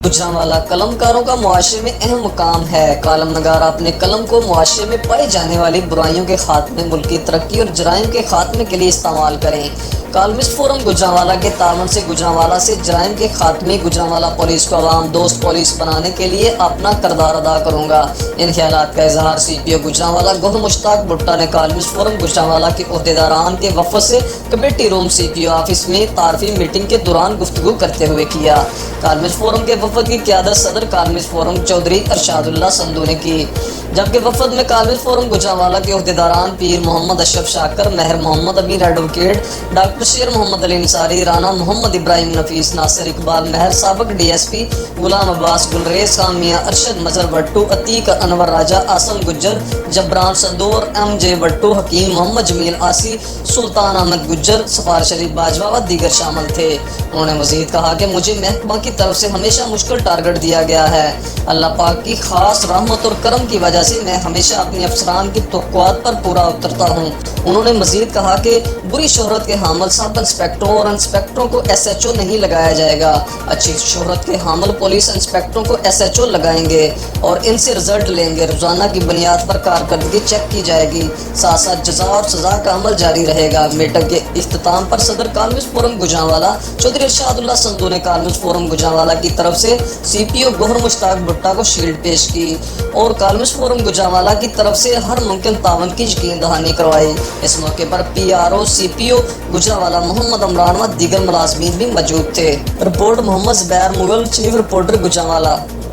गुजरांवाला कलमकारों का मुआशरे में अहम मुकाम है। कालम नगार अपने कलम को मुआशरे में पाई जाने वाली बुराइयों के खात्मे, मुल्की तरक्की और जराइम के खात्मे के लिए इस्तेमाल करें। कालमिस्ट फोरम गुजरांवाला के तावन से गुजरांवाला से जराइम के खात्मे, गुजरांवाला पुलिस को आवाम दोस्त पुलिस बनाने के लिए अपना किरदार अदा करूँगा। इन ख्यालात का इजहार CPO गुजरांवाला गौहर मुश्ताक भुट्टा ने कालमिस्ट फोरम गुजरांवाला के ओहदेदारान के वफ़द से कमेटी रूम CPO ऑफिस में तारफी मीटिंग के दौरान गुफ्तगू करते हुए किया। कालमिस्ट फोरम के वफ़द की क़यादत सदर कालमिस्ट फोरम चौधरी अरशादुल्लाह संधू ने की, जबकि वफ़द में कालमिस्ट फोरम गुजरांवाला के ओहदेदारान पीर मोहम्मद अशरफ शाकर, महर मोहम्मद अमीर एडवोकेट, डॉक्टर शेर मोहम्मद अली अंसारी, राना मोहम्मद इब्राहिम नफीस, नासिर इकबाल महर, साबिक DSP गुलाम अब्बास गुलरेज खान, मियां अरशद मजहर भट्टू, अतीक अनवर राजा, आसम गुज्जर, जबरान सदूर, MJ भट्टू, हकीम मोहम्मद जमील आसी, सुल्तान अहमद गुज्जर, सफार शरीफ बाजवा व दीगर शामिल थे। उन्होंने मजीद कहा कि मुझे महकमा की तरफ से हमेशा मुश्किल टारगेट दिया गया है। अल्लाह पाक की खास रहमत और करम की वजह से मैं हमेशा अपने अफसरान की तवक्कुआत पर पूरा उतरता हूँ। उन्होंने मजीद कहा कि बुरी शोहरत के हामिल सब इंस्पेक्टरों और इंस्पेक्टरों को SHO नहीं लगाया जाएगा। अच्छी शोहरत के हामिल पुलिस इंस्पेक्टरों को SHO लगाएंगे और इनसे रिजल्ट लेंगे। रोजाना की बुनियाद पर कारकर्दगी चेक की जाएगी। साथ साथ जजा और सजा का अमल जारी रहेगा। मीटिंग के इख्तिताम पर सदर कालमिस्ट फोरम गुजरांवाला चौधरी अरशादुल्लाह संधू ने कालमिस्ट फोरम गुजरांवाला की तरफ से CPO गौहर मुश्ताक भुट्टा को शील्ड पेश की और कालमिस्ट फोरम गुजरांवाला की तरफ से हर मुमकिन तावन की यकीन दहानी करवाई। इस मौके पर PRO CPO गुजरांवाला मोहम्मद अमरान व दीगर मुलाजमीन भी मौजूद थे। Report Mohammad Zubair Mughal, chief reporter Gujranwala.